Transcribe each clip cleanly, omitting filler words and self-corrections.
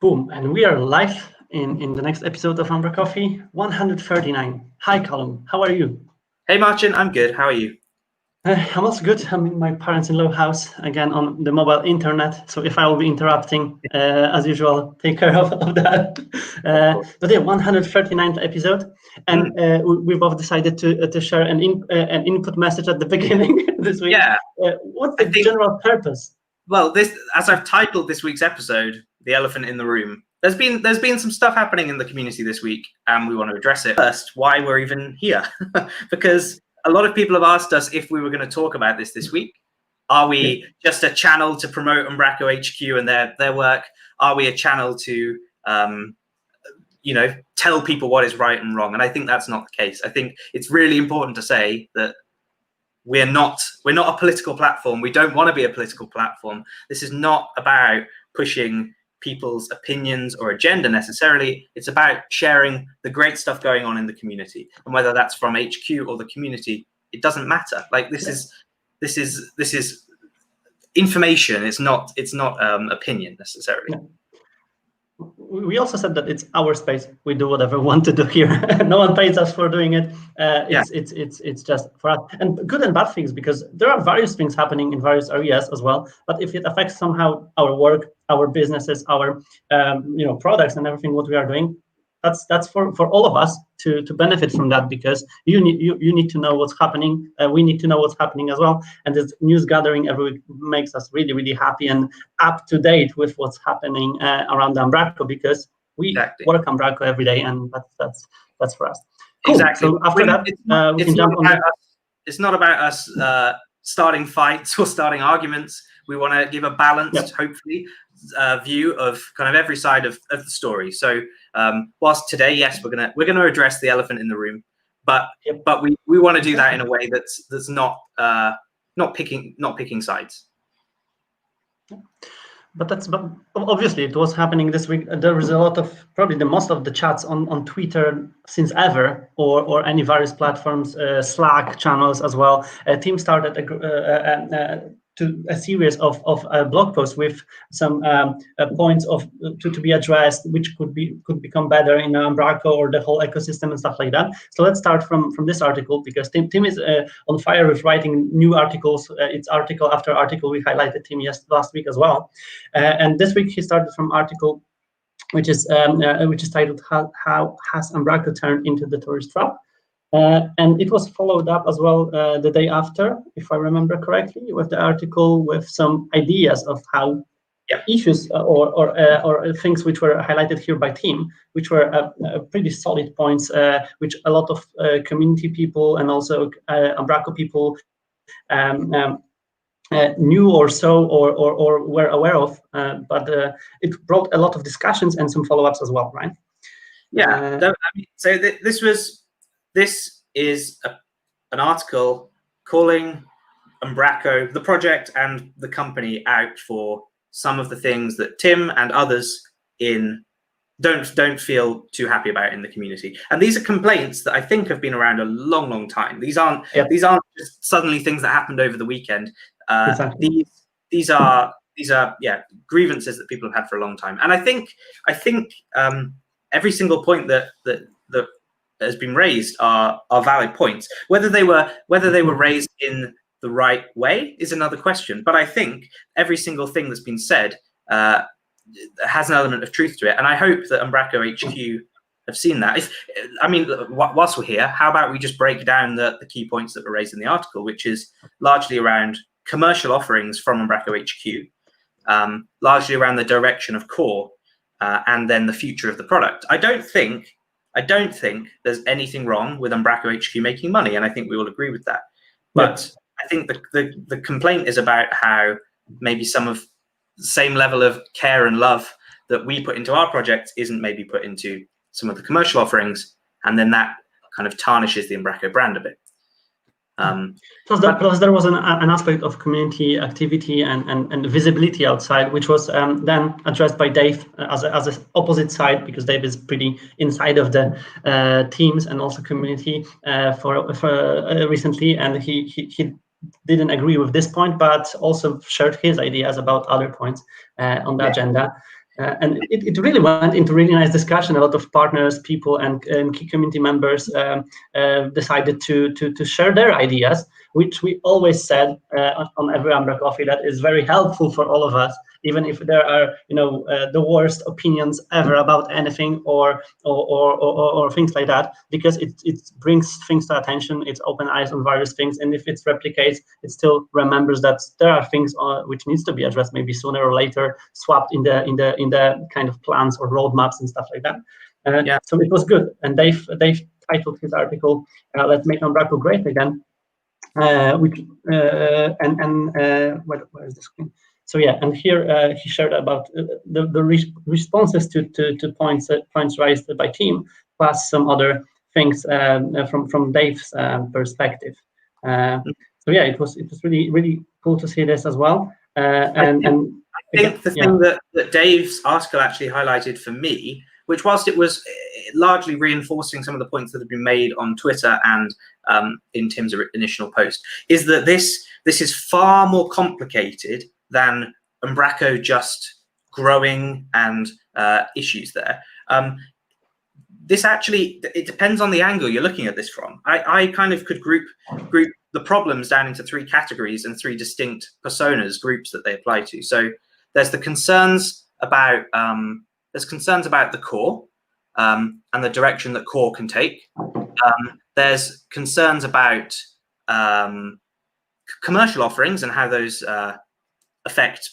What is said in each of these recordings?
Boom, and we are live in the next episode of umbraCoffee 139. Hi, Callum. How are you? Hey, Marcin. I'm good. How are you? I'm also good. I'm in my parents-in-law house again on the mobile internet. So if I will be interrupting, as usual, take care of that. But yeah, 139th episode, and we both decided to share an input message at the beginning this week. Yeah. What's the general purpose? Well, as I've titled this week's episode, "The Elephant in the Room." There's been some stuff happening in the community this week, and we want to address it. First, why we're even here, because a lot of people have asked us if we were going to talk about this week. Are we just a channel to promote Umbraco HQ and their work? Are we a channel to tell people what is right and wrong? And I think that's not the case. I think it's really important to say that we're not a political platform. We don't want to be a political platform. This is not about pushing people's opinions or agenda necessarily. It's about sharing the great stuff going on in the community, and whether that's from HQ or the community, it doesn't matter. Like this is information. It's not opinion necessarily. We also said that it's our space. We do whatever we want to do here. No one pays us for doing it. It's just for us, and good and bad things, because there are various things happening in various areas as well. But if it affects somehow our work, our businesses, our products and everything what we are doing, that's for all of us to benefit from that, because you need to know what's happening. We need to know what's happening as well, and this news gathering every week makes us really, really happy and up to date with what's happening around Umbraco, because we work Umbraco every day, and that's for us. Cool. Exactly. So after that, we can jump on. It's not about us starting fights or starting arguments. We want to give a balanced, hopefully, view of kind of every side of the story. So whilst today, yes, we're gonna address the elephant in the room, but we want to do that in a way that's not picking sides. But obviously it was happening this week. There was a lot of, probably the most of the chats on Twitter since ever, or any various platforms, Slack channels as well. Team started a series of blog posts with some points to be addressed, which could become better in Umbraco or the whole ecosystem and stuff like that. So let's start from this article, because Tim is on fire with writing new articles. It's article after article. We highlighted Tim last week as well, and this week he started from article which is titled "How Has Umbraco Turned into the Tourist Trap?" And it was followed up as well the day after, if I remember correctly, with the article with some ideas of how issues or things which were highlighted here by Tim, which were pretty solid points, which a lot of community people and also Umbraco people knew or saw or were aware of, but it brought a lot of discussions and some follow-ups as well, right? Yeah. So this is an article calling Umbraco, the project and the company, out for some of the things that Tim and others don't feel too happy about in the community. And these are complaints that I think have been around a long time. These aren't just suddenly things that happened over the weekend. Exactly. These are grievances that people have had for a long time. And I think every single point that has been raised are valid points. Whether they were raised in the right way is another question. But I think every single thing that's been said has an element of truth to it. And I hope that Umbraco HQ have seen that. Whilst we're here, how about we just break down the key points that were raised in the article, which is largely around commercial offerings from Umbraco HQ, largely around the direction of core, and then the future of the product. I don't think there's anything wrong with Umbraco HQ making money, and I think we all agree with that. But I think the complaint is about how maybe some of the same level of care and love that we put into our project isn't maybe put into some of the commercial offerings, and then that kind of tarnishes the Umbraco brand a bit. Plus there was an aspect of community activity and visibility outside, which was then addressed by Dave as an opposite side, because Dave is pretty inside of the teams and also community for recently, and he didn't agree with this point, but also shared his ideas about other points on the agenda. And it really went into really nice discussion. A lot of partners, people, and key community members decided to share their ideas, which we always said on every umbraCoffee that is very helpful for all of us, even if there are the worst opinions ever about anything or things like that, because it brings things to attention. It's open eyes on various things, and if it replicates, it still remembers that there are things which needs to be addressed maybe sooner or later, swapped in the kind of plans or roadmaps and stuff like that. So it was good, and they've titled his article "Let's Make Umbraco Great Again," which where is the screen? So yeah, and here he shared about the responses to points raised by team, plus some other things from Dave's perspective. So yeah, it was really cool to see this as well. I think the thing that Dave's article actually highlighted for me, which whilst it was largely reinforcing some of the points that have been made on Twitter and in Tim's initial post, is that this is far more complicated than Umbraco just growing and issues there. This actually, it depends on the angle you're looking at this from. I kind of could group the problems down into 3 categories and 3 distinct personas, groups that they apply to. So there's the concerns about the core and the direction that core can take. There's concerns about commercial offerings and how those affect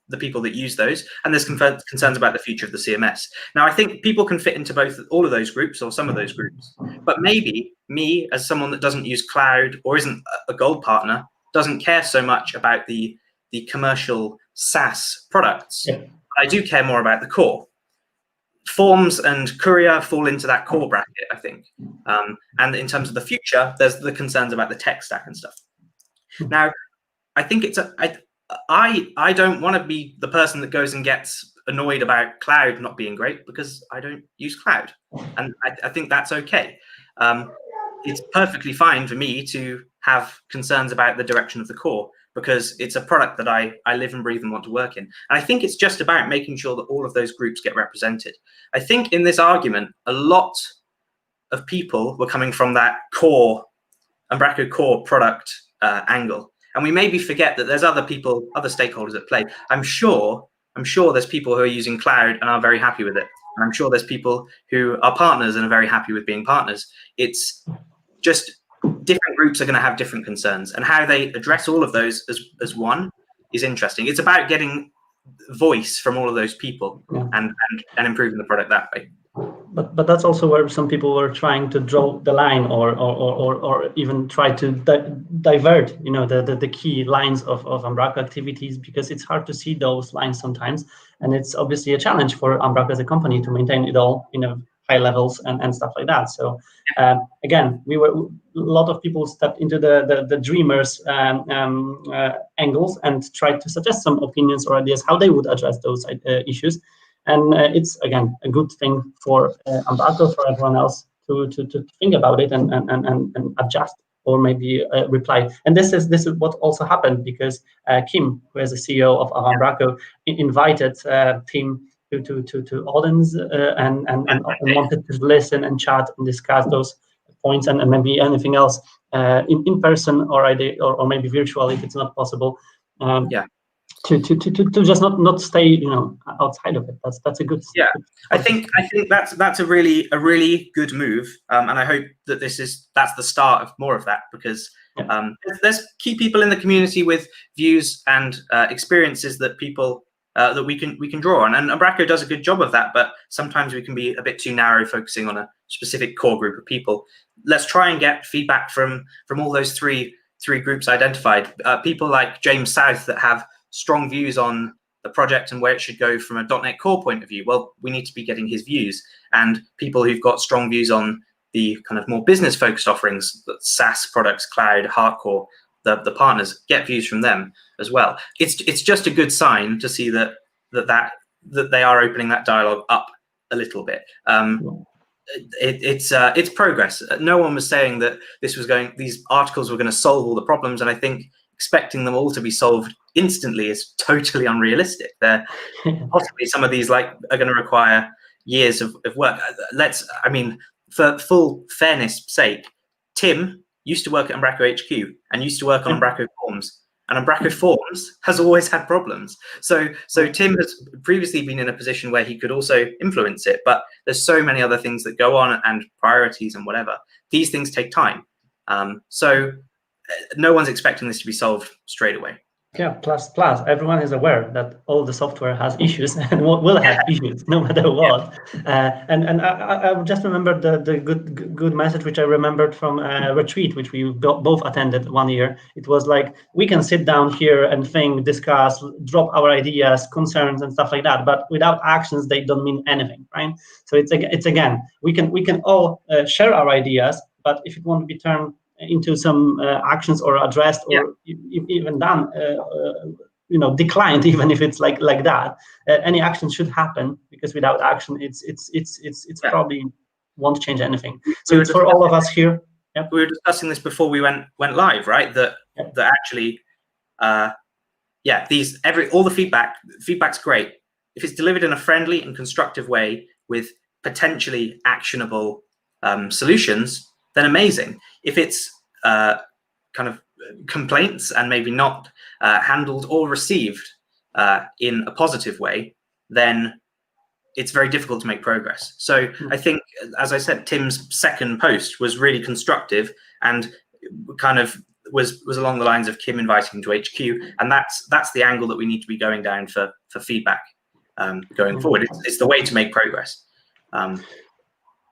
the people that use those, and there's concerns about the future of the CMS. Now, I think people can fit into all of those groups or some of those groups, but maybe me, as someone that doesn't use cloud or isn't a gold partner, doesn't care so much about the commercial SaaS products. Yeah. I do care more about the core. Forms and Courier fall into that core bracket, I think. And in terms of the future, there's the concerns about the tech stack and stuff. Now, I think I don't want to be the person that goes and gets annoyed about cloud not being great, because I don't use cloud, and I think that's okay. It's perfectly fine for me to have concerns about the direction of the core, because it's a product that I live and breathe and want to work in. And I think it's just about making sure that all of those groups get represented. I think in this argument, a lot of people were coming from that core, Umbraco core product angle. And we maybe forget that there's other people, other stakeholders at play. I'm sure there's people who are using cloud and are very happy with it. And I'm sure there's people who are partners and are very happy with being partners. It's just different groups are going to have different concerns, and how they address all of those as one is interesting. It's about getting voice from all of those people and improving the product that way. But that's also where some people were trying to draw the line, or even try to divert, the key lines of Umbraco activities, because it's hard to see those lines sometimes, and it's obviously a challenge for Umbraco as a company to maintain it all, high levels and stuff like that. So again, a lot of people stepped into the dreamers angles and tried to suggest some opinions or ideas how they would address those issues. And it's, again, a good thing for Umbraco, for everyone else to think about it and adjust, or maybe reply. And this is what also happened, because Kim, who is the CEO of Umbraco, invited Tim to audience and wanted to listen and chat and discuss those points and maybe anything else in person or maybe virtually if it's not possible. To just not stay outside of it. That's a good. Yeah, I think that's a really good move, and I hope that that's the start of more of that, because there's key people in the community with views and experiences that people that we can draw on, and Umbraco does a good job of that. But sometimes we can be a bit too narrow, focusing on a specific core group of people. Let's try and get feedback from all those three groups identified. People like James South that have strong views on the project and where it should go from a .NET Core point of view. Well, we need to be getting his views, and people who've got strong views on the kind of more business-focused offerings, SaaS products, cloud, hardcore, the partners, get views from them as well. It's just a good sign to see that they are opening that dialogue up a little bit. It's progress. No one was saying that these articles were going to solve all the problems, and I think expecting them all to be solved instantly is totally unrealistic. There possibly some of these are going to require years of work. I mean, for full fairness sake, Tim used to work at Umbraco HQ and used to work on Umbraco Forms, and Umbraco Forms has always had problems. So Tim has previously been in a position where he could also influence it, but there's so many other things that go on and priorities and whatever. These things take time. So no one's expecting this to be solved straight away. Yeah, plus everyone is aware that all the software has issues and will have issues no matter what. And I just remembered the good message which I remembered from a retreat which we both attended one year. It was like, we can sit down here and think, discuss, drop our ideas, concerns and stuff like that, but without actions they don't mean anything, right? So it's again, we can all share our ideas, but if it won't be turned into some actions or addressed or even done, declined, even if it's like that, any action should happen, because without action, it's probably won't change anything. So it's for all of us here. Yep. We were discussing this before we went live, right? That actually, all the feedback's great if it's delivered in a friendly and constructive way with potentially actionable solutions. Then amazing. If it's kind of complaints and maybe not handled or received in a positive way, then it's very difficult to make progress. So I think, as I said, Tim's second post was really constructive and kind of was along the lines of Kim inviting him to HQ, and that's the angle that we need to be going down for feedback going forward. It's the way to make progress.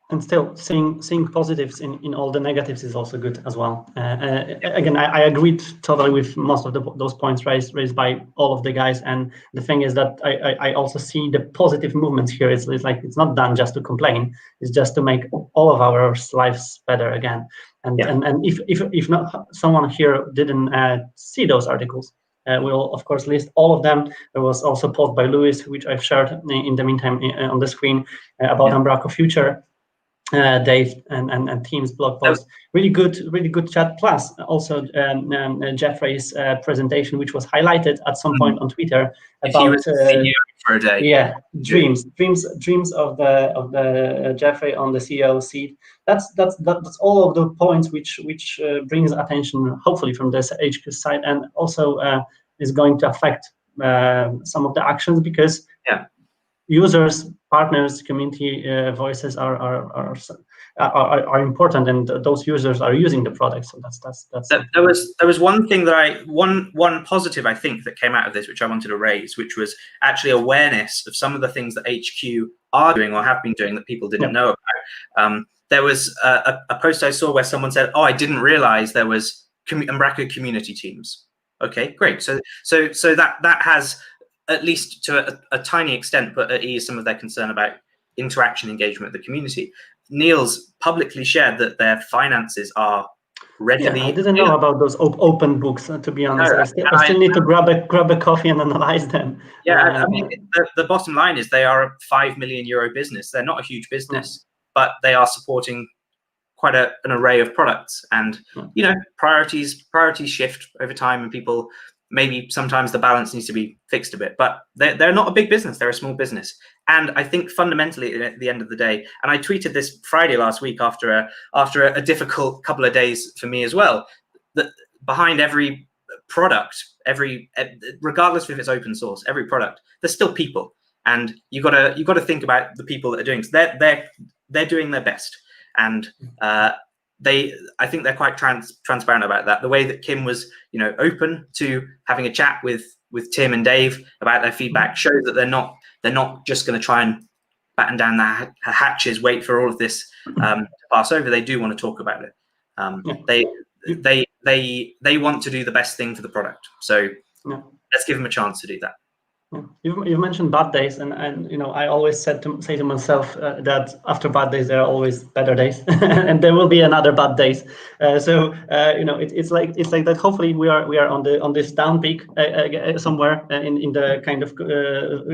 And still, seeing positives in all the negatives is also good as well. Again, I agreed totally with most of those points raised by all of the guys. And the thing is that I also see the positive movements here. It's like it's not done just to complain. It's just to make all of our lives better again. And if not, someone here didn't see those articles, we'll of course list all of them. There was also a post by Lewis, which I've shared in the meantime on the screen about Umbraco Future. Dave and team's blog post, really good chat. Plus also Jeffrey's presentation, which was highlighted at some point on Twitter about for a day. Dreams of the Jeffrey on the CEO seat. That's all of the points which brings attention, hopefully, from this HQ side, and also is going to affect some of the actions, because users, partners, community voices are important, and those users are using the product. So that's. There was one thing that one positive I think that came out of this, which I wanted to raise, which was actually awareness of some of the things that HQ are doing or have been doing that people didn't know about. There was a post I saw where someone said, "Oh, I didn't realize there was Umbraco community teams." Okay, great. So that has, at least to a tiny extent, put at ease some of their concern about interaction engagement with the community. Niels publicly shared that their finances are readily. I didn't know about those open books, to be honest. I still need to grab a coffee and analyze them. I mean, the bottom line is they are a €5 million business. They're not a huge business, but they are supporting quite an array of products, and priorities shift over time, and people. Maybe sometimes the balance needs to be fixed a bit, but they're not a big business. They're a small business. And I think fundamentally at the end of the day, and I tweeted this Friday last week after a difficult couple of days for me as well, that behind every product, regardless if it's open source, every product, there's still people. And you gotta think about the people that are doing it. So they're doing their best. And I think they're quite transparent about that. The way that Kim was, open to having a chat with Tim and Dave about their feedback shows that they're not just going to try and batten down the hatches, wait for all of this to pass over. They do want to talk about it. They want to do the best thing for the product. So let's give them a chance to do that. You mentioned bad days, and I always say to myself that after bad days there are always better days, and there will be another bad days. It's like that. Hopefully we are on this down peak somewhere in the kind of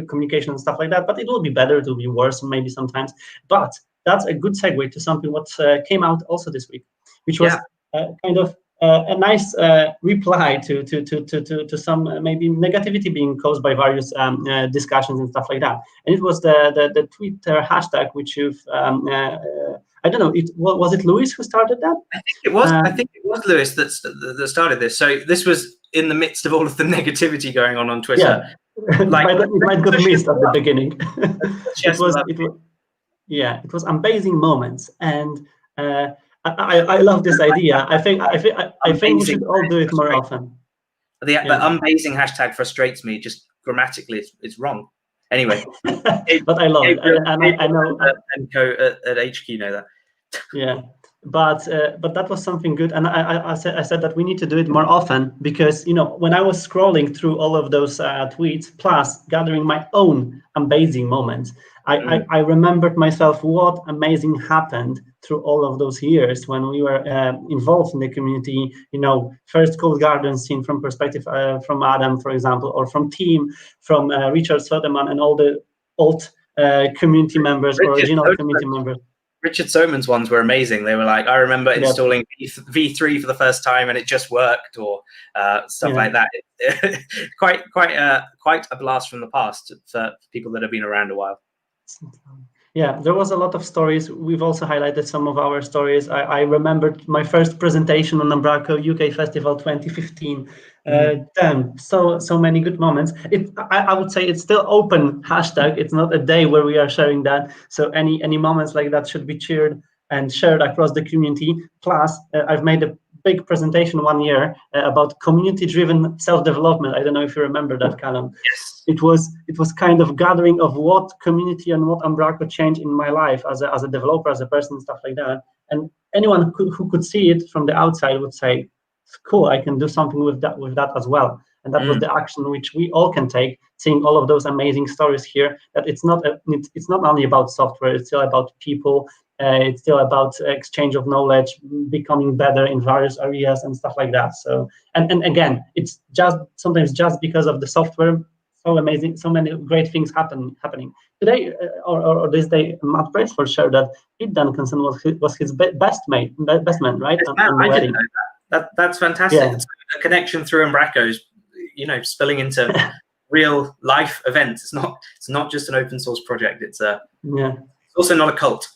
communication and stuff like that. But it will be better, it will be worse, maybe sometimes. But that's a good segue to something what came out also this week, which was kind of a nice reply to some maybe negativity being caused by various discussions and stuff like that. And it was the Twitter hashtag, which you've I don't know. Was it Lewis who started that? I think it was. I think it was Lewis that started this. So this was in the midst of all of the negativity going on Twitter. Yeah. Like it might got missed at the beginning. It was amazing moments, and I love this idea. I think we should all do it more often. The amazing hashtag frustrates me. Just grammatically, it's wrong. Anyway, but I love it, and I know at HQ know that. Yeah, but that was something good, and I said that we need to do it more often, because when I was scrolling through all of those tweets, plus gathering my own amazing moments, I remembered myself what amazing happened through all of those years when we were involved in the community. First Cold Garden scene from perspective from Adam, for example, or from Tim, from Richard Soderman, and all the old community members, original community members. Richard Soman's ones were amazing. They were like, I remember installing V3 for the first time and it just worked, or stuff like that. Quite a blast from the past for people that have been around a while. Yeah, there was a lot of stories. We've also highlighted some of our stories. I remembered my first presentation on Umbraco UK Festival 2015. Damn, so many good moments. I would say it's still open hashtag. It's not a day where we are sharing that. So any moments like that should be cheered and shared across the community. Plus, I've made a big presentation one year about community-driven self-development. I don't know if you remember that, Callum. Yes. It was kind of gathering of what community and what Umbraco changed in my life as a developer, as a person, stuff like that. And anyone who could see it from the outside would say, "It's cool, I can do something with that as well." And that was the action which we all can take, seeing all of those amazing stories here. That it's not only about software; it's still about people. It's still about exchange of knowledge, becoming better in various areas and stuff like that. So, and again, it's sometimes just because of the software. So amazing, so many great things happening today, or this day. Matt Braceford shared that Pete Duncanson was his best man, right? I didn't know that. That's fantastic. Yeah. It's a connection through Umbraco's, spilling into real life events. It's not just an open source project. It's also not a cult.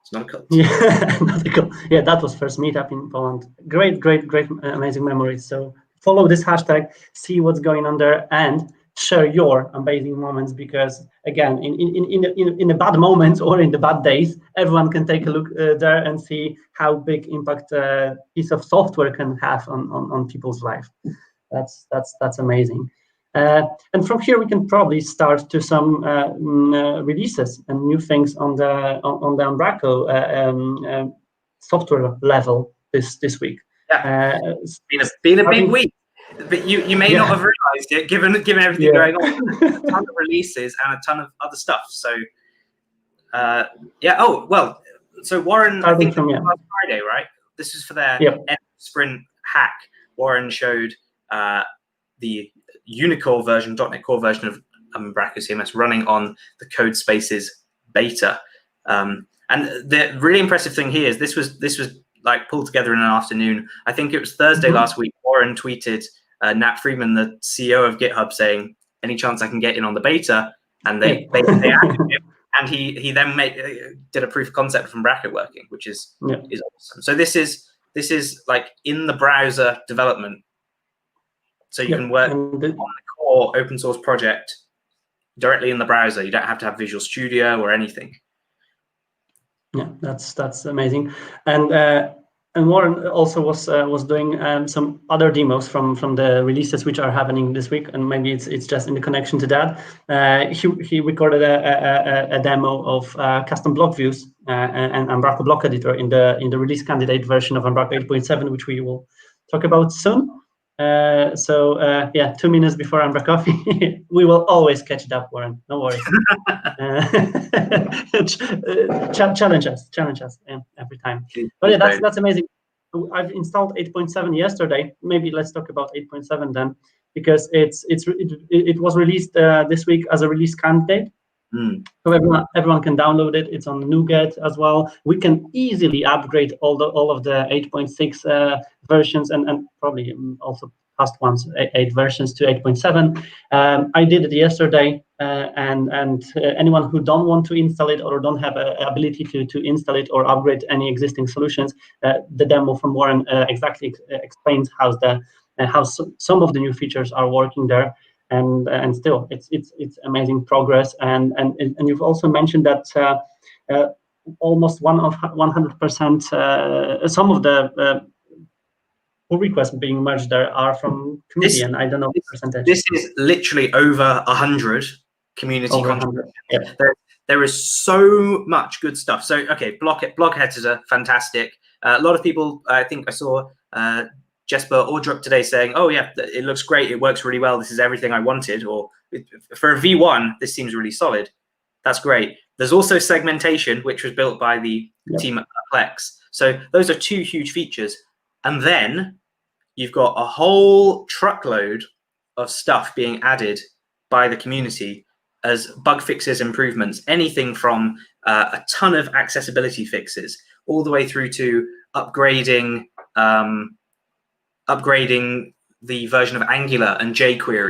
It's not a cult. Yeah, not a cult. Yeah, that was first meetup in Poland. Great, amazing memories. So follow this hashtag, see what's going on there, and share your amazing moments, because again, in the bad moments or in the bad days, everyone can take a look there and see how big impact a piece of software can have on people's life. That's amazing. And from here we can probably start to some releases and new things on the Umbraco software level this week. Yeah, it's been a big week. But you may not have realised it, given everything going on. A ton of releases and a ton of other stuff. So, Oh well. So Warren, I think last Friday, right? This is for their end sprint hack. Warren showed the Unicore version, .NET Core version of Umbraco CMS running on the Code Spaces beta. And the really impressive thing here is this was like pulled together in an afternoon. I think it was Thursday last week. Warren tweeted Nat Freeman, the CEO of GitHub, saying, "Any chance I can get in on the beta?" And they added him, and he then did a proof of concept from Umbraco working, which is awesome. So this is like in the browser development, so you can work on the core open source project directly in the browser. You don't have to have Visual Studio or anything. Yeah, that's amazing. And Warren also was doing some other demos from the releases which are happening this week, and maybe it's just in the connection to that. He recorded a demo of custom block views and Umbraco block editor in the release candidate version of Umbraco 8.7, which we will talk about soon. 2 minutes before umbraCoffee, we will always catch it up, Warren. No worries. Challenge us every time. But yeah, that's amazing. I've installed 8.7 yesterday. Maybe let's talk about 8.7 then, because it was released this week as a release candidate. So everyone can download it. It's on NuGet as well. We can easily upgrade all of the 8.6 versions and probably also past ones, 8 versions to 8.7. I did it yesterday, and anyone who don't want to install it or don't have a ability to install it or upgrade any existing solutions, the demo from Warren exactly explains how some of the new features are working there. And still, it's amazing progress. And you've also mentioned that almost 100%. Some of the pull requests being merged there are from community, and I don't know the percentage. This is literally over 100 community contributions. Yeah. There is so much good stuff. So okay, block editor, fantastic. A lot of people, I think I saw Jesper Ordrup today saying, "Oh yeah, it looks great. It works really well. This is everything I wanted." Or for a V1, this seems really solid. That's great. There's also segmentation, which was built by the team at Plex. So those are 2 huge features. And then you've got a whole truckload of stuff being added by the community as bug fixes, improvements, anything from a ton of accessibility fixes all the way through to upgrading the version of Angular and jQuery,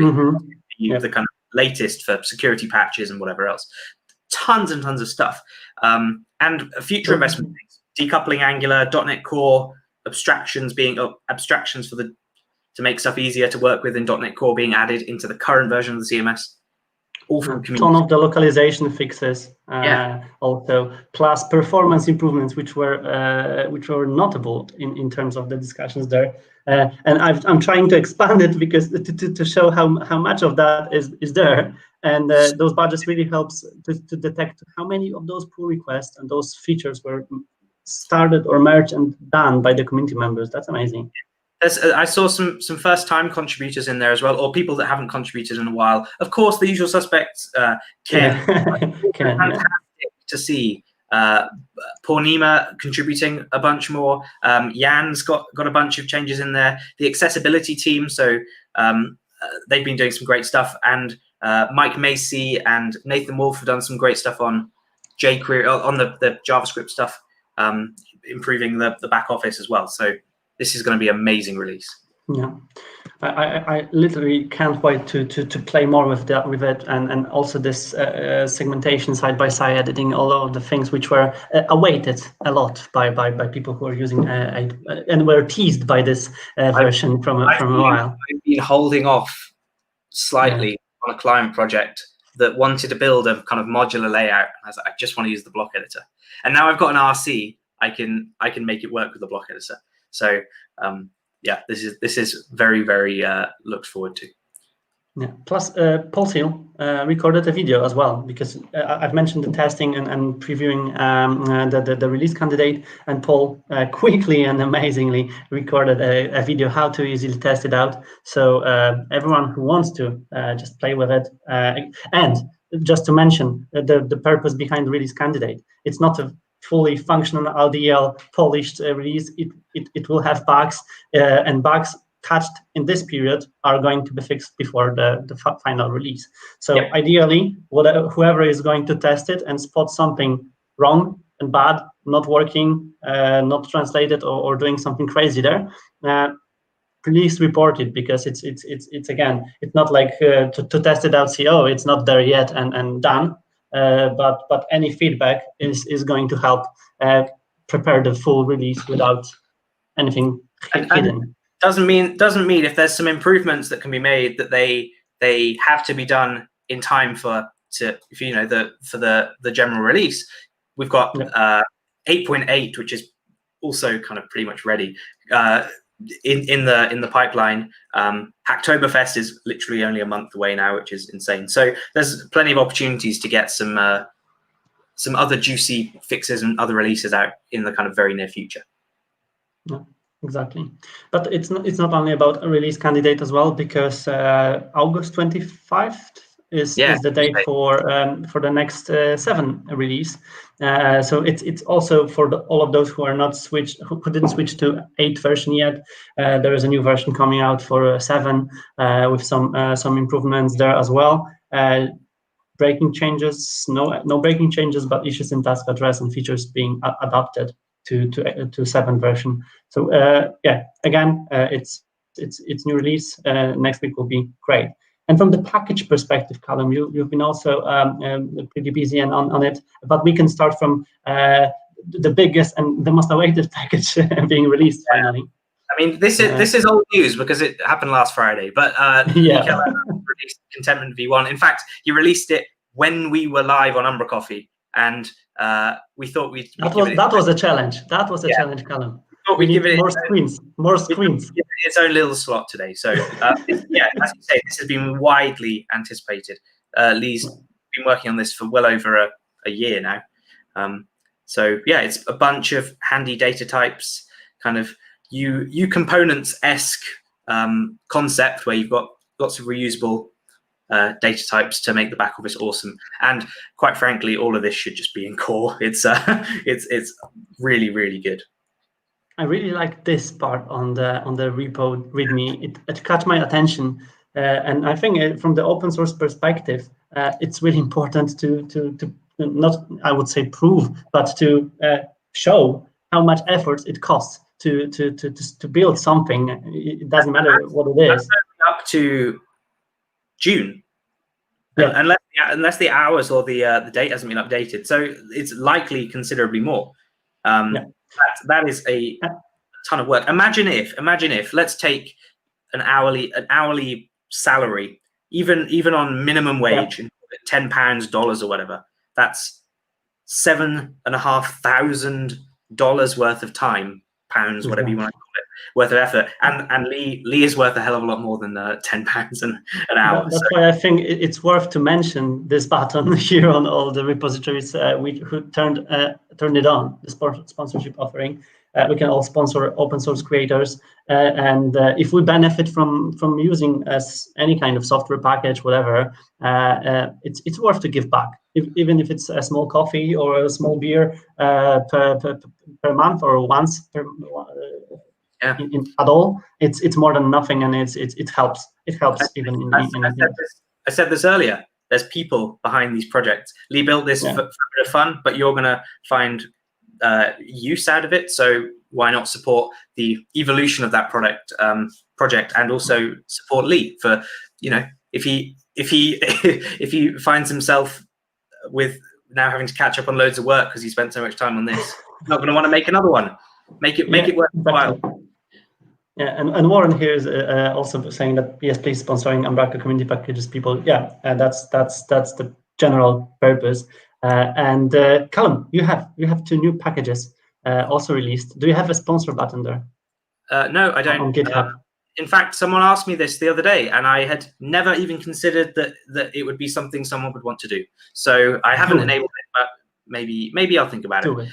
the kind of latest for security patches and whatever else. Tons and tons of stuff. And future investment things, decoupling Angular, .NET Core, abstractions to make stuff easier to work with in .NET Core being added into the current version of the CMS. All from community. Ton of the localization fixes, also, plus performance improvements, which were notable in terms of the discussions there. And I'm trying to expand it because to show how much of that is there. And those badges really helps to detect how many of those pull requests and those features were started or merged and done by the community members. That's amazing. I saw some first-time contributors in there as well, or people that haven't contributed in a while. Of course, the usual suspects, Ken. Fantastic to see. Pornima contributing a bunch more. Jan's got a bunch of changes in there. The accessibility team, so they've been doing some great stuff. And Mike Macy and Nathan Wolf have done some great stuff on jQuery, on the JavaScript stuff, improving the back office as well. So this is going to be an amazing release. Yeah, I literally can't wait to play more with it, and also this segmentation, side-by-side editing, all of the things which were awaited a lot by people who are using and were teased by this version from a while. I've been holding off slightly on a client project that wanted to build a kind of modular layout. I was like, I just want to use the block editor, and now I've got an RC. I can make it work with the block editor. So yeah, this is very, very looked forward to. Yeah. Plus, Paul Seal recorded a video as well, because I've mentioned the testing and previewing the release candidate, and Paul quickly and amazingly recorded a video how to easily test it out. So everyone who wants to just play with it. And just to mention the purpose behind the release candidate, it's not a fully functional LDL polished release. It will have bugs, and bugs touched in this period are going to be fixed before the final release. So ideally, whoever is going to test it and spot something wrong and bad, not working, not translated, or doing something crazy there, please report it, because it's again, it's not like to test it out, see, oh, it's not there yet and done. But any feedback is going to help prepare the full release without anything hidden. Doesn't mean if there's some improvements that can be made that they have to be done in time for the general release. We've got 8.8, which is also kind of pretty much ready. In the pipeline. Hacktoberfest is literally only a month away now, which is insane. So there's plenty of opportunities to get some other juicy fixes and other releases out in the kind of very near future. Yeah, exactly. But it's not only about a release candidate as well, because August 25th is the date for the next 7 release. So it's also for all of those who are not who didn't switch to 8 version yet. There is a new version coming out for 7 with some improvements there as well. Breaking changes, no breaking changes, but issues in task address and features being adopted. to 7 version. So yeah, again, it's new release. Next week will be great. And from the package perspective, Callum, you've been also pretty busy and on it, but we can start from the biggest and the most awaited package being released finally. I mean, this is old news because it happened last Friday, but yeah. released Contentment V1. In fact, he released it when we were live on umbraCoffee, and we thought we'd that was a challenge. That was a challenge, Callum. We need more screens. Give it its own little slot today. So yeah, as you say, this has been widely anticipated. Lee's been working on this for well over a year now. So yeah, it's a bunch of handy data types, kind of U components-esque concept where you've got lots of reusable data types to make the back office awesome. And quite frankly, all of this should just be in core. It's really, really good. I really like this part on the repo README. It caught my attention, and I think from the open source perspective, it's really important to not, I would say, prove, but to show how much effort it costs to build something. It doesn't matter what it is. Up to June, yeah. unless the hours or the date hasn't been updated. So it's likely considerably more. That is a ton of work. Imagine if let's take an hourly salary, even on minimum wage, £10 or whatever. That's $7,500 worth of time, pounds, whatever you want to call it, worth of effort. And Lee is worth a hell of a lot more than £10 an hour. That's why I think it's worth to mention this button here on all the repositories who turned it on, the sponsorship offering. We can all sponsor open source creators, and if we benefit from using any kind of software package, whatever, it's worth to give back, even if it's a small coffee or a small beer per month or once per. At all, it's more than nothing, and it helps. It helps even in. I said this earlier. There's people behind these projects. Lee built this for a bit of fun, but you're gonna find use out of it. So why not support the evolution of that project, and also support Lee for, if he finds himself with now having to catch up on loads of work because he spent so much time on this, he's not going to want to make another one. Make it worthwhile. Yeah, and Warren here is also saying that yes, please sponsoring Umbraco community packages, people. Yeah, that's the general purpose. And Callum, you have 2 new packages also released. Do you have a sponsor button there? No, I don't. On GitHub. In fact, someone asked me this the other day, and I had never even considered that it would be something someone would want to do. So I haven't enabled it, but maybe I'll think about it.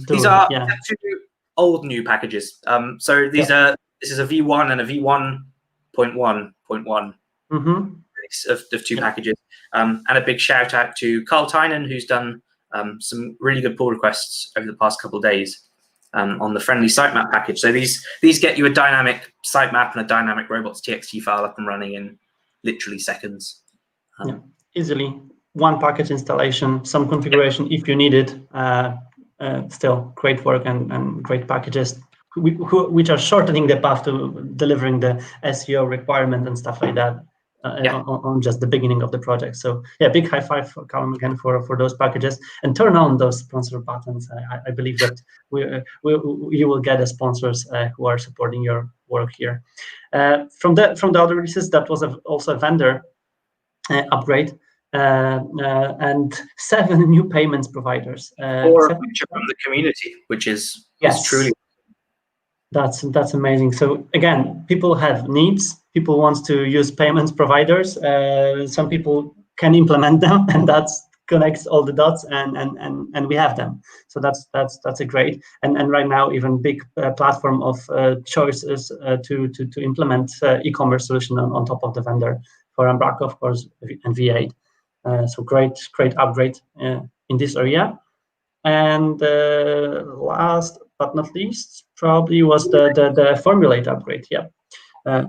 These are 2 old new packages. So these are. This is a V1 and a V1.1.1 release of 2 packages. And a big shout out to Carl Tynan, who's done some really good pull requests over the past couple of days on the friendly sitemap package. So these get you a dynamic sitemap and a dynamic robots.txt file up and running in literally seconds. Easily. 1 package installation, some configuration if you need it. Still great work and great packages. Which are shortening the path to delivering the SEO requirement and stuff like that on just the beginning of the project. So yeah, big high five for Callum again for those packages, and turn on those sponsor buttons. I believe that you will get the sponsors who are supporting your work here. From the other releases, that was also a vendor upgrade. And 7 new payments providers. 4 from the community, which is truly. That's amazing. So again, people have needs. People want to use payments providers. Some people can implement them, and that connects all the dots, and we have them. So that's a great. And right now, even big platform of choices to implement e-commerce solution on top of the vendor for Umbraco, of course, and V8. So great upgrade in this area. And last but not least, probably was the formulate upgrade. Yeah,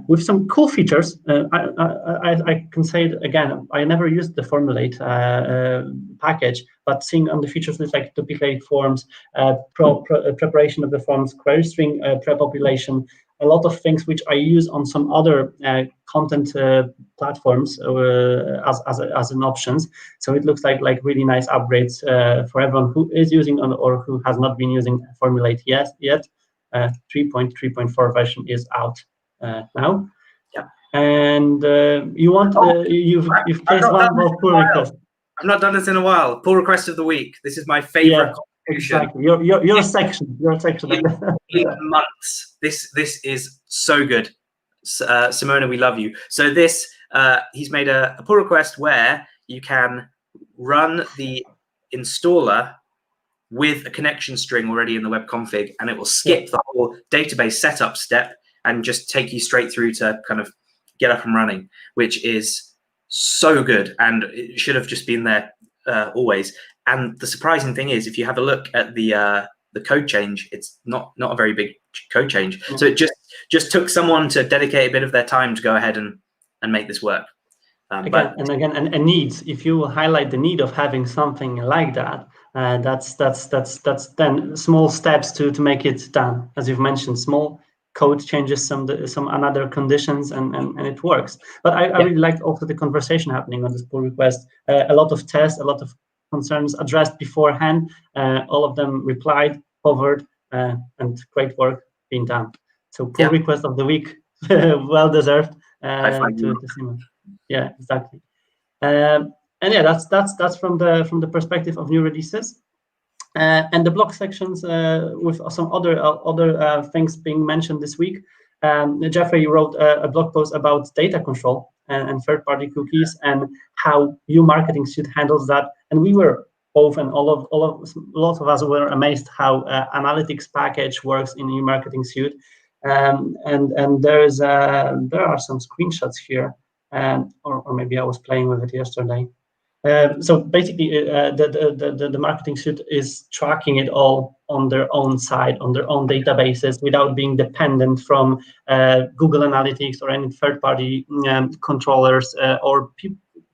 with some cool features. I can say it again, I never used the Formulate package, but seeing on the features like duplicate forms, preparation of the forms, query string pre-population, a lot of things which I use on some other content platforms as an options. So it looks like really nice upgrades for everyone who is using or who has not been using Formulate yet. 3.3.4 version is out now. Yeah. And you've placed one more pull request. I've not done this in a while. Pull request of the week. This is my favorite contribution. Exactly. Your section. In months. This is so good. Simona, we love you. So this he's made a pull request where you can run the installer with a connection string already in the web config, and it will skip the whole database setup step and just take you straight through to kind of get up and running, which is so good, and it should have just been there always. And the surprising thing is, if you have a look at the code change, it's not a very big code change. So it just took someone to dedicate a bit of their time to go ahead and make this work. And needs. If you highlight the need of having something like that, that's then small steps to make it done. As you've mentioned, small code changes some another conditions, and it works. But I really liked also the conversation happening on this pull request. A lot of tests, a lot of concerns addressed beforehand. All of them replied, covered, and great work being done. So pull request of the week, well deserved. To Simon. Yeah, exactly. And yeah, that's from the perspective of new releases. And the blog sections with some other things being mentioned this week. Jeffrey wrote a blog post about data control and third-party cookies and how umbraCoffee should handle that. And we were both, and a lot of us were amazed how analytics package works in umbraCoffee suite. And there are some screenshots here, or maybe I was playing with it yesterday. So basically, the marketing suite is tracking it all on their own side, on their own databases, without being dependent from Google Analytics or any third-party controllers or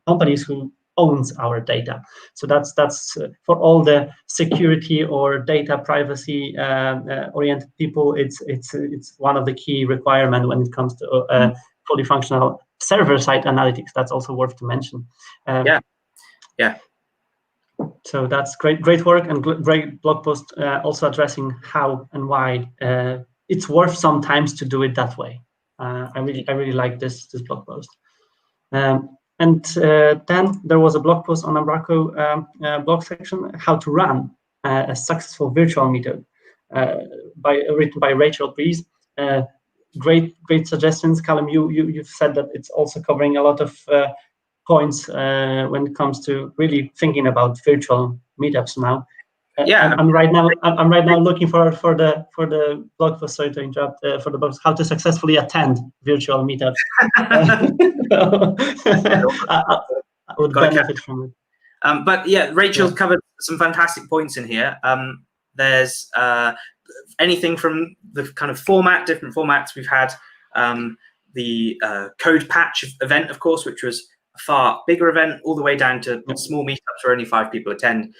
companies who owns our data. So that's for all the security or data privacy oriented people. It's one of the key requirements when it comes to fully functional server-side analytics. That's also worth to mention. Yeah. So that's great work, and great blog post also addressing how and why it's worth sometimes to do it that way. I really like this blog post. And then there was a blog post on Umbraco blog section, how to run a successful virtual meetup, written by Rachel Breeze. Great suggestions, Callum. You've said that it's also covering a lot of points when it comes to really thinking about virtual meetups now. I'm right now looking for the blog post. Sorry to interrupt. For the blog, how to successfully attend virtual meetups. I would benefit from it. But yeah, Rachel's covered some fantastic points in here. There's anything from the kind of different formats. We've had the code patch event, of course, which was a far bigger event, all the way down to small meetups where only 5 people attend.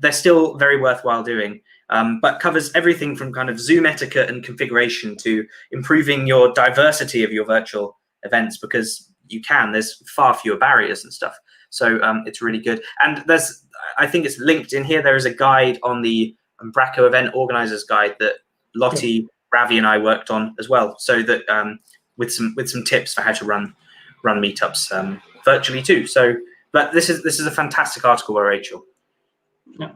They're still very worthwhile doing, but covers everything from kind of Zoom etiquette and configuration to improving your diversity of your virtual events, because there's far fewer barriers and stuff. So it's really good. And I think it's linked in here. There is a guide on the Umbraco event organizers guide that Lottie, Ravi, and I worked on as well. So that with some tips for how to run meetups virtually too. So, but this is a fantastic article by Rachel. Yeah,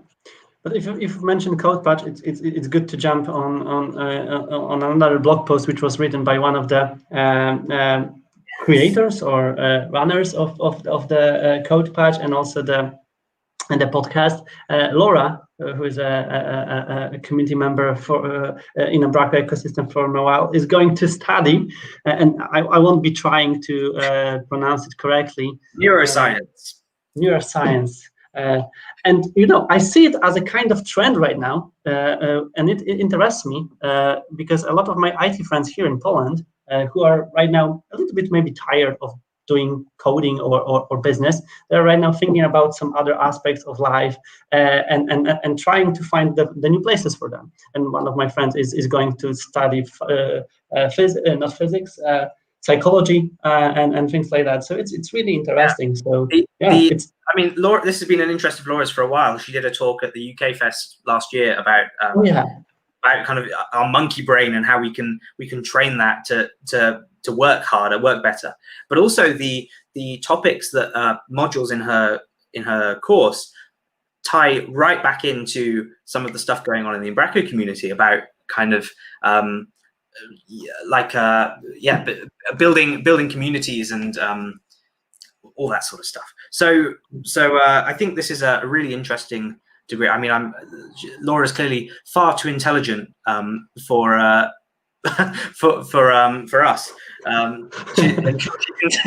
but if you mention code patch, it's good to jump on another blog post which was written by one of the creators or runners of the code patch, and also the podcast. Laura, who is a community member for in a Umbraco ecosystem for a while, is going to study, and I won't be trying to pronounce it correctly. Neuroscience. And I see it as a kind of trend right now, and it interests me because a lot of my IT friends here in Poland who are right now a little bit maybe tired of doing coding or business. They're right now thinking about some other aspects of life and trying to find the new places for them. And one of my friends is going to study not physics, psychology and things like that. So it's really interesting. So I mean, Laura, this has been an interest of Laura's for a while. She did a talk at the UK Fest last year about about kind of our monkey brain and how we can train that to work harder, work better. But also the topics that modules in her course tie right back into some of the stuff going on in the Umbraco community about kind of building communities and all that sort of stuff. So I think this is a really interesting degree. I mean, Laura's clearly far too intelligent for us.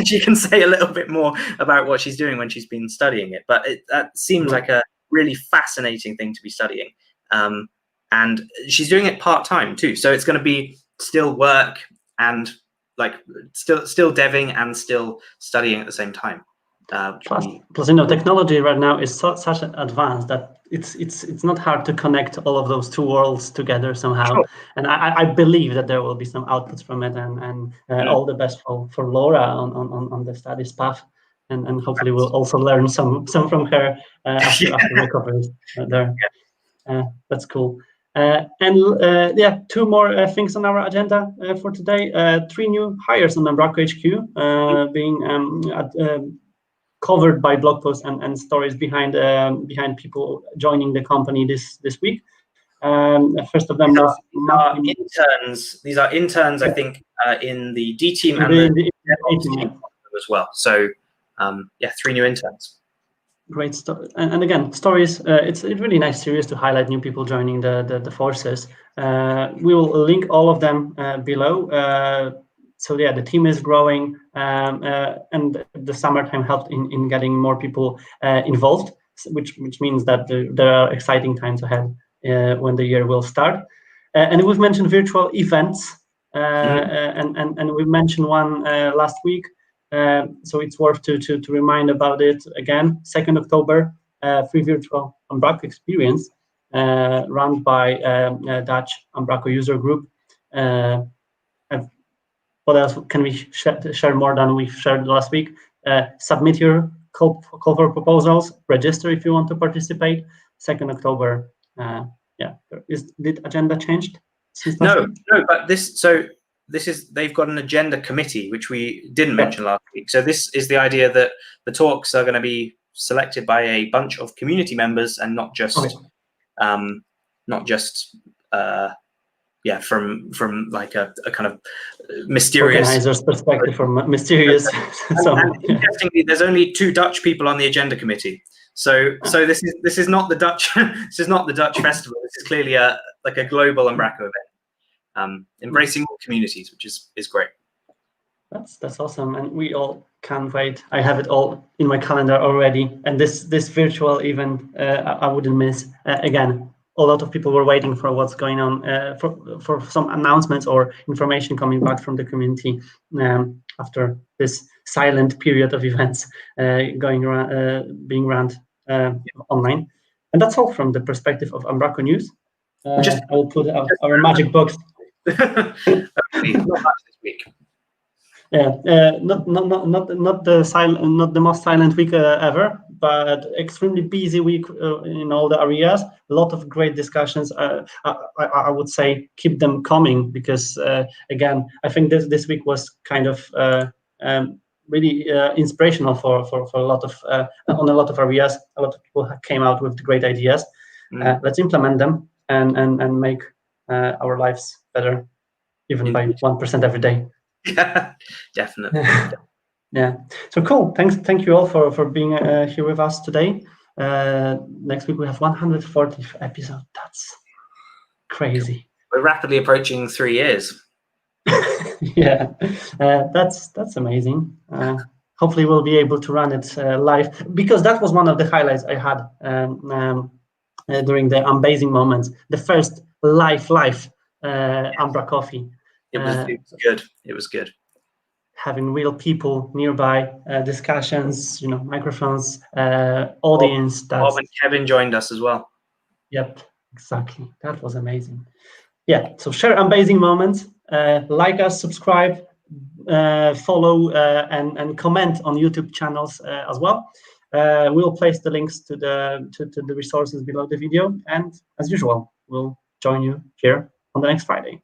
She can say a little bit more about what she's doing when she's been studying it, but that seems like a really fascinating thing to be studying. And she's doing it part-time too, so it's going to be still work and like still deving and still studying at the same time. Plus, technology right now is such an advanced that it's not hard to connect all of those two worlds together somehow. Sure. And I believe that there will be some outputs from it, and all the best for Laura on the studies path, and hopefully we'll also learn some from her after recovery there. That's cool. Two more things on our agenda for today. 3 new hires on Umbraco HQ being covered by blog posts and stories behind people joining the company this week. First of them are interns. These are interns, I think, in the D team and the team as well. So 3 new interns. Great story, and again, stories. It's a really nice series to highlight new people joining the forces. We will link all of them below. So the team is growing, and the summertime helped in getting more people involved, which means that there are exciting times ahead when the year will start. And we've mentioned virtual events, and we mentioned one last week. So it's worth to remind about it again. 2nd October, free virtual Umbraco experience run by Dutch Umbraco user group. What else can we share more than we've shared last week? Submit your call for proposals. Register if you want to participate. 2nd October. Did agenda changed since last week? No, but they've got an agenda committee, which we didn't mention last week. So this is the idea that the talks are going to be selected by a bunch of community members and not just from like a kind of mysterious organizer's perspective, from mysterious. and interestingly, there's only 2 Dutch people on the agenda committee. So this is not the Dutch this is not the Dutch festival. This is clearly a global Umbraco event. Embracing all communities, which is great. That's awesome, and we all can't wait. I have it all in my calendar already, and this virtual event I wouldn't miss. Again, a lot of people were waiting for what's going on, for some announcements or information coming back from the community after this silent period of events being run online. And that's all from the perspective of Umbraco News. I will put out our magic box. Not much this week. Not the most silent week ever, but extremely busy week in all the areas. A lot of great discussions. I would say keep them coming, because again, I think this week was kind of really inspirational for a lot of on a lot of areas. A lot of people came out with great ideas. Let's implement them and make our lives better, even by 1% every day. Yeah, definitely. Yeah. So cool. Thank you all for being here with us today. Next week we have 140th episode. That's crazy. We're rapidly approaching 3 years. Yeah, that's amazing. Hopefully we'll be able to run it live, because that was one of the highlights I had during the amazing moments. The first live umbraCoffee. It was good. It was good. Having real people nearby, discussions, microphones, audience. Bob and Kevin joined us as well. Yep, exactly. That was amazing. Yeah, so share amazing moments. Like us, subscribe, follow, and comment on YouTube channels as well. We'll place the links to the resources below the video, and as usual, we'll join you here on the next Friday.